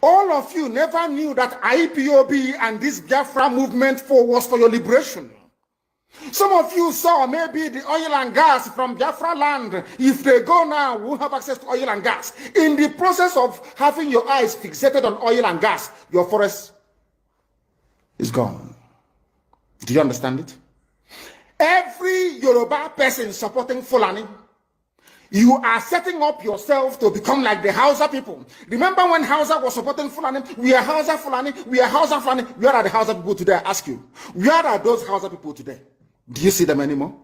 All of you never knew that IPOB and this Biafra movement was for your liberation. Some of you saw maybe the oil and gas from Biafra land. If they go now, we'll have access to oil and gas. In the process of having your eyes fixated on oil and gas, your forest is gone. Do you understand it? Every Yoruba person supporting Fulani, you are setting up yourself to become like the Hausa people. Remember when Hausa was supporting Fulani? We are Hausa Fulani, we are Hausa Fulani. Where are the Hausa people today? I ask you. Where are those Hausa people today? Do you see them anymore?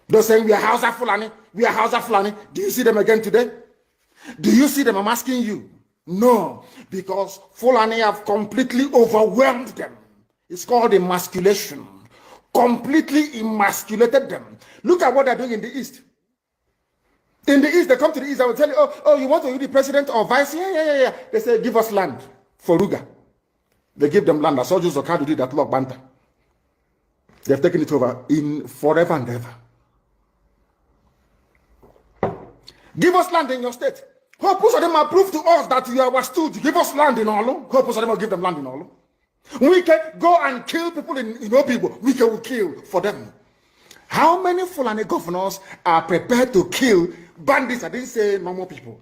They're saying we are Hausa Fulani, we are Hausa Fulani. Do you see them again today? Do you see them? I'm asking you. No, because Fulani have completely overwhelmed them. It's called emasculation. Completely emasculated them. Look at what they're doing in the East. In the East, they come to the East, I will tell you, oh, you want to be the president or vice? Yeah. They say, give us land for Ruga. They give them land. I saw Joseph Okado did that Lord Banta. They've taken it over in forever and ever. Give us land in your state. Hope of them prove to us that you are stood. Give us land in Olo. Hope of them will give them land in Olo. We can go and kill people in Obibo. We can kill for them. How many Fulani governors are prepared to kill bandits? I didn't say normal people.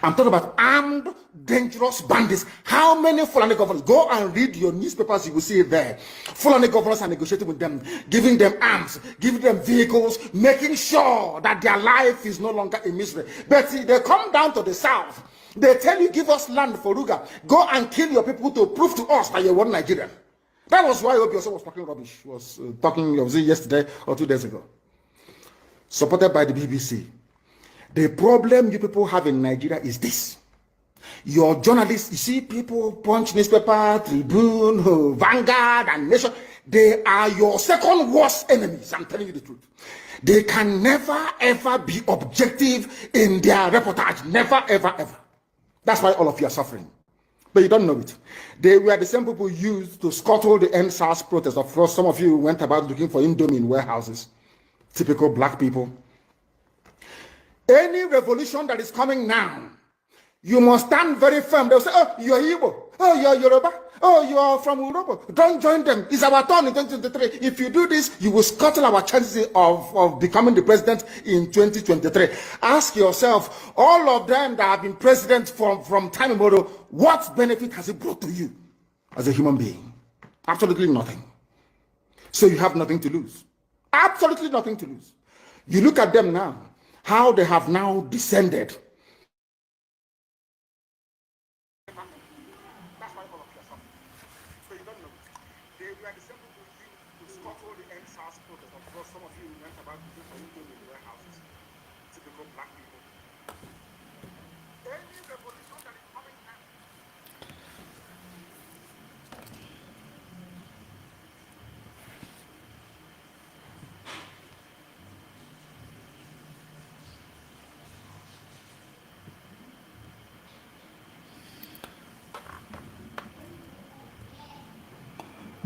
I'm talking about armed, dangerous bandits. How many Fulani governors? Go and read your newspapers, you will see it there. Fulani governors are negotiating with them, giving them arms, giving them vehicles, making sure that their life is no longer a misery. But see, they come down to the south. They tell you, give us land for Ruga. Go and kill your people to prove to us that you're one Nigerian. That was why Obioso was talking rubbish. Was talking, was it yesterday or 2 days ago? Supported by the BBC. The problem you people have in Nigeria is this. Your journalists, you see people, Punch newspaper, Tribune, Vanguard, and Nation, they are your second worst enemies. I'm telling you the truth. They can never, ever be objective in their reportage. Never, ever, ever. That's why all of you are suffering. But you don't know it. They were the same people used to scuttle the NSAS protest. Of course, some of you went about looking for Indomie in warehouses. Typical black people. Any revolution that is coming now, you must stand very firm. They'll say, oh, you're Igbo. Oh, you're Yoruba. Oh, you are from Europe. Don't join them. It's our turn in 2023. If you do this, you will scuttle our chances of becoming the president in 2023. Ask yourself, all of them that have been president from time immemorial, what benefit has it brought to you as a human being? Absolutely nothing. So you have nothing to lose. Absolutely nothing to lose. You look at them now, how they have now descended.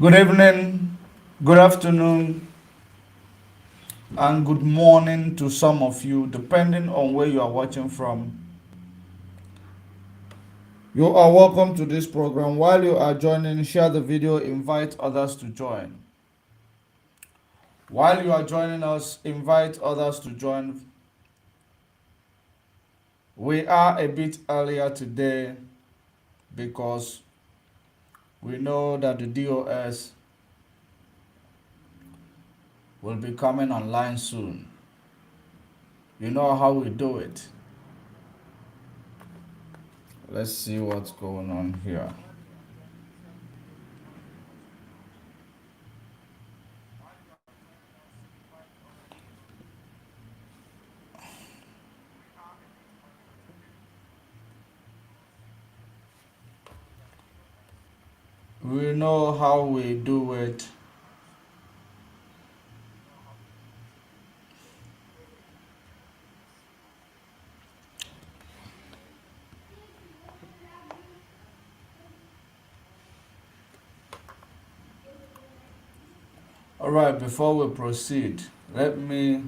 Good evening, good afternoon, and good morning to some of you, depending on where you are watching from. You are welcome to this program. While you are joining, share the video, invite others to join. While you are joining us, invite others to join. We are a bit earlier today because we know that the DOS will be coming online soon. You know how we do it. Let's see what's going on here. We know how we do it. All right, before we proceed, let me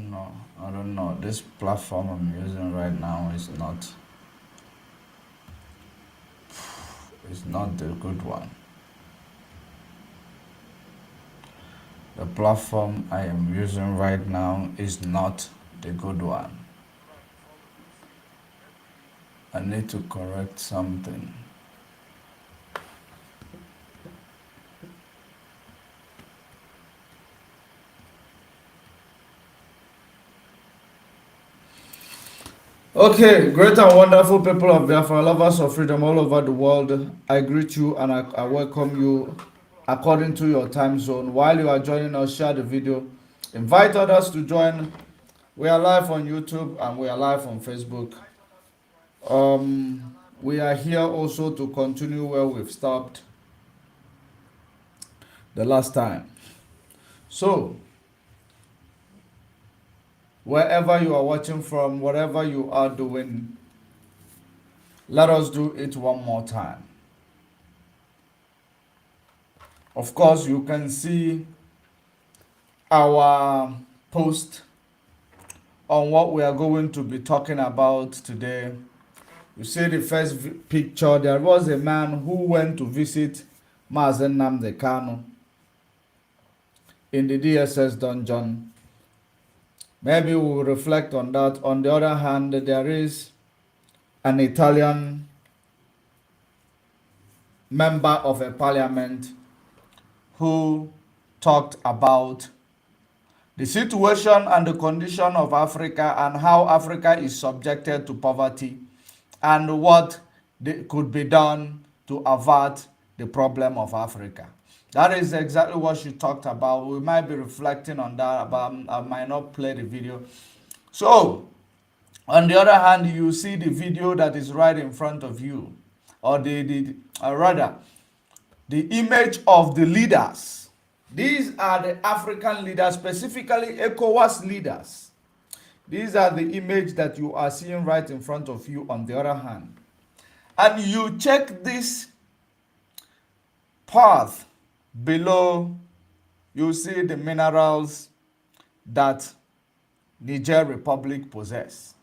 don't know. I don't know. This platform I'm using right now is not the good one. The platform I am using right now is not the good one. I need to correct something. Okay, great and wonderful people of Biafra, lovers of freedom all over the world, I greet you and I welcome you according to your time zone. While you are joining us, share the video, invite others to join. We are live on YouTube and we are live on Facebook. We are here also to continue where we've stopped the last time. So, wherever you are watching from, whatever you are doing, let us do it one more time. Of course, you can see our post on what we are going to be talking about today. You see the first picture. There was a man who went to visit Mazen Nnamdi Kanu in the DSS dungeon. Maybe we will reflect on that. On the other hand, there is an Italian member of a parliament who talked about the situation and the condition of Africa and how Africa is subjected to poverty and what could be done to avert the problem of Africa. That is exactly what she talked about. We might be reflecting on that, but I might not play the video. So, on the other hand, you see the video that is right in front of you, or rather, the image of the leaders. These are the African leaders, specifically ECOWAS leaders. These are the image that you are seeing right in front of you on the other hand. And you check this path below, you see the minerals that Niger Republic possess.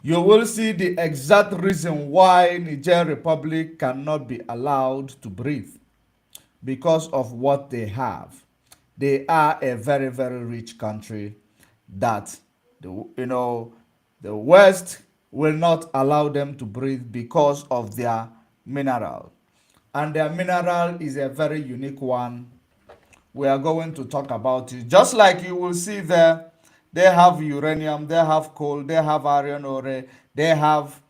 You will see the exact reason why Niger Republic cannot be allowed to breathe. Because of what they have. They are a very, very rich country that the West will not allow them to breathe because of their mineral. And their mineral is a very unique one. We are going to talk about it. Just like you will see there, they have uranium, they have coal, they have iron ore, they have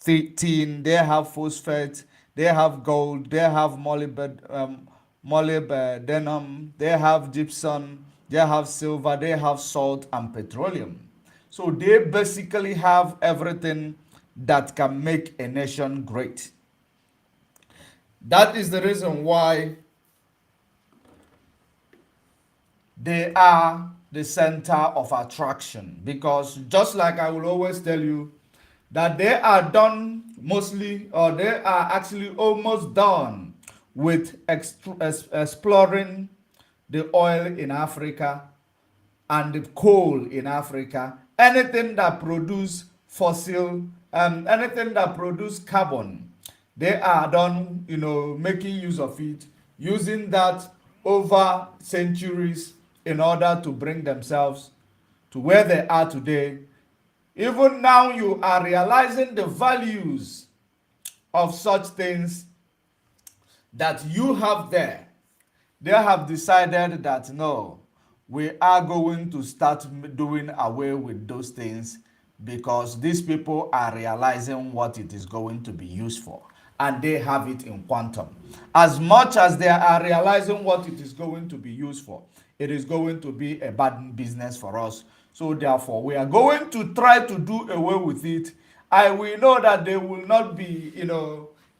tin, they have phosphate, they have gold, they have molybdenum, they have gypsum, they have silver, they have salt and petroleum. So they basically have everything that can make a nation great. That is the reason why they are the center of attraction, because just like I will always tell you, that they are done mostly, or they are actually almost done with exploring the oil in Africa and the coal in Africa. Anything that produce fossil, anything that produce carbon, they are done, making use of it, using that over centuries in order to bring themselves to where they are today. Even now, you are realizing the values of such things that you have there. They have decided that no, we are going to start doing away with those things because these people are realizing what it is going to be used for, and they have it in quantum. As much as they are realizing what it is going to be used for, it is going to be a bad business for us. So therefore, we are going to try to do away with it. And we know that they will not be,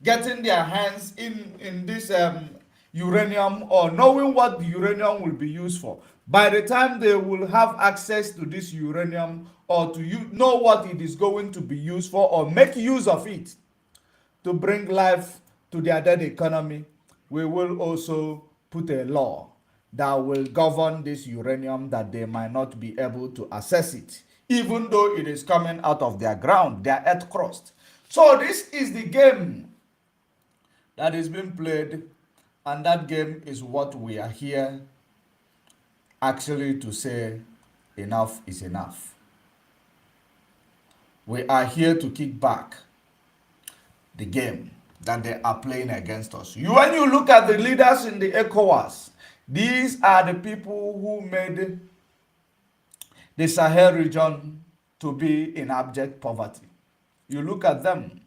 getting their hands in this uranium, or knowing what the uranium will be used for. By the time they will have access to this uranium, or to know what it is going to be used for, or make use of it to bring life to their dead economy, we will also put a law that will govern this uranium, that they might not be able to access it, even though it is coming out of their ground, their earth crust. So this is the game that is being played, and that game is what we are here actually to say enough is enough. We are here to kick back the game that they are playing against us. When you look at the leaders in the ECOWAS, these are the people who made the Sahel region to be in abject poverty. You look at them.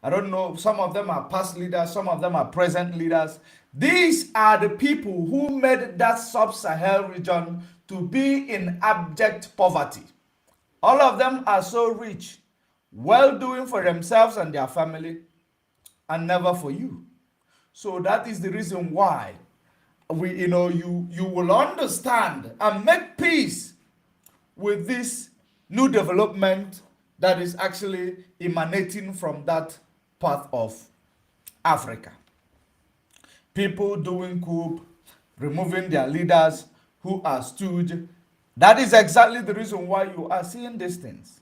I don't know, some of them are past leaders, some of them are present leaders. These are the people who made that sub-Sahel region to be in abject poverty. All of them are so rich, well doing for themselves and their family, and never for you. So that is the reason why you will understand and make peace with this new development that is actually emanating from that part of Africa. People doing coup, removing their leaders who are stooge. That is exactly the reason why you are seeing these things.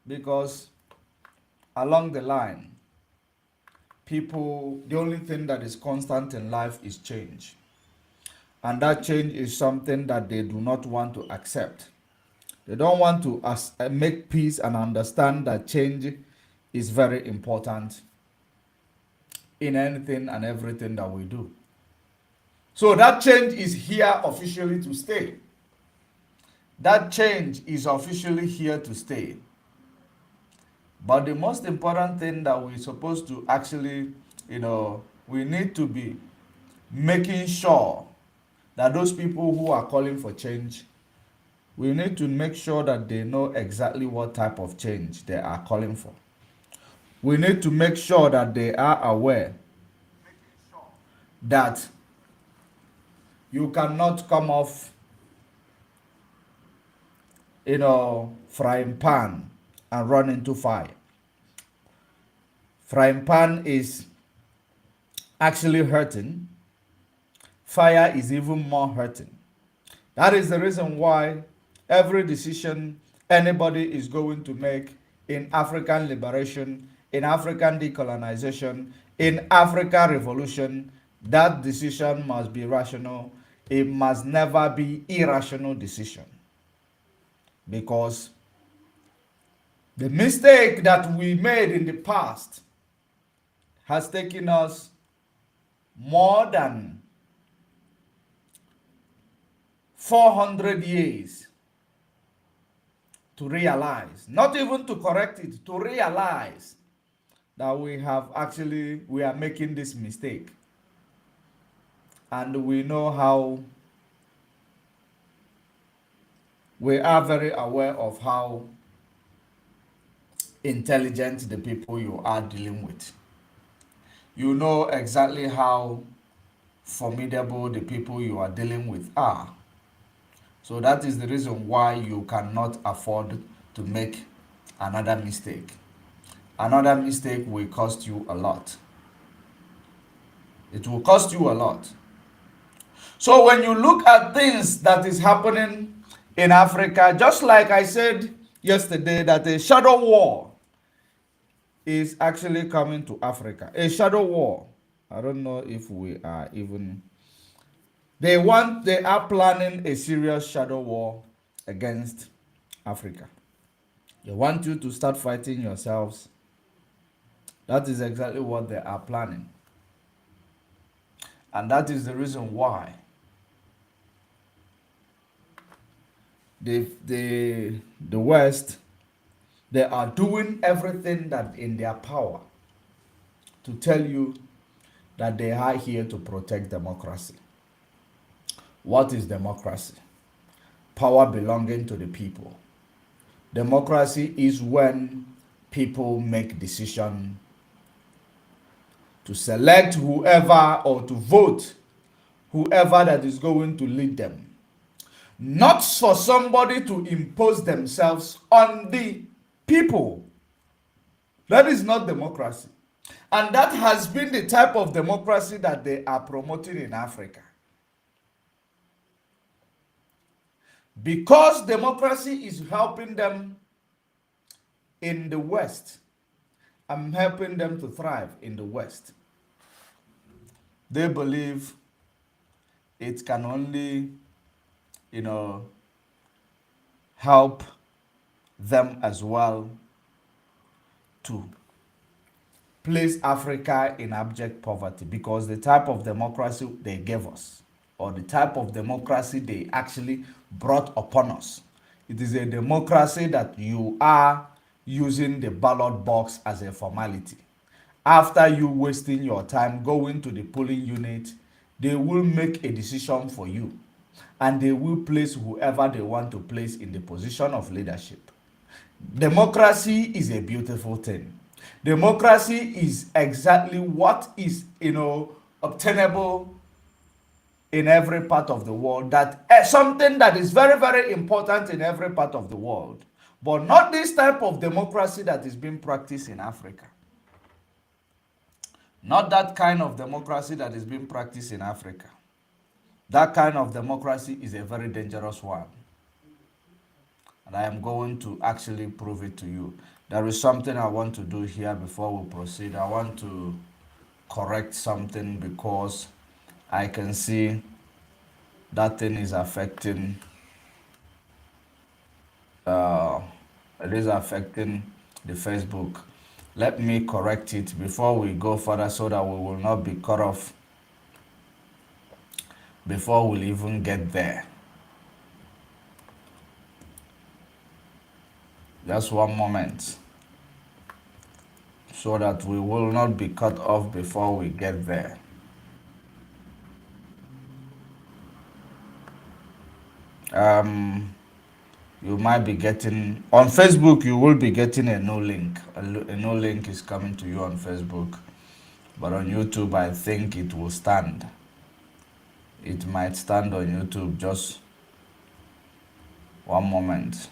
Because along the line, people, the only thing that is constant in life is change. And that change is something that they do not want to accept. They don't want to make peace and understand that change is very important in anything and everything that we do. So that change is here officially to stay. That change is officially here to stay. But the most important thing that we're supposed to actually, we need to be making sure that those people who are calling for change, we need to make sure that they know exactly what type of change they are calling for. We need to make sure that they are aware that you cannot come off, frying pan and run into fire. Frying pan is actually hurting. Fire is even more hurting. That is the reason why every decision anybody is going to make in African liberation, in African decolonization, in African revolution, that decision must be rational. It must never be irrational decision. Because the mistake that we made in the past has taken us more than 400 years to realize, not even to correct it, to realize that we are making this mistake. And we know how, we are very aware of how intelligent the people you are dealing with. You know exactly how formidable the people you are dealing with are. So that is the reason why you cannot afford to make another mistake. Another mistake will cost you a lot. It will cost you a lot. So when you look at things that is happening in Africa, just like I said yesterday, that a shadow war is actually coming to Africa. A shadow war. I don't know if we are even... They are planning a serious shadow war against Africa. They want you to start fighting yourselves. That is exactly what they are planning. And that is the reason why the West, they are doing everything that in their power to tell you that they are here to protect democracy. What is democracy? Power belonging to the people. Democracy is when people make decisions to select whoever or to vote whoever that is going to lead them. Not for somebody to impose themselves on the people. That is not democracy. And that has been the type of democracy that they are promoting in Africa. Because democracy is helping them in the West, I'm helping them to thrive in the West. They believe it can only, you know, help them as well to place Africa in abject poverty, because the type of democracy they gave us, or the type of democracy they actually brought upon us, it is a democracy that you are using the ballot box as a formality. After you wasting your time going to the polling unit, they will make a decision for you, and they will place whoever they want to place in the position of leadership. Democracy is a beautiful thing. Democracy is exactly what is, obtainable in every part of the world. That something that is very, very important in every part of the world, but not this type of democracy that is being practiced in Africa. Not that kind of democracy that is being practiced in Africa. That kind of democracy is a very dangerous one. And I am going to actually prove it to you. There is something I want to do here before we proceed. I want to correct something, because I can see that thing is affecting it is affecting the Facebook. Let me correct it before we go further, so that we will not be cut off before we'll even get there. Just one moment, so that we will not be cut off before we get there. You might be getting on Facebook, you will be getting a new link. A new link is coming to you on Facebook, but on YouTube I think it will stand. It might stand on YouTube. Just one moment.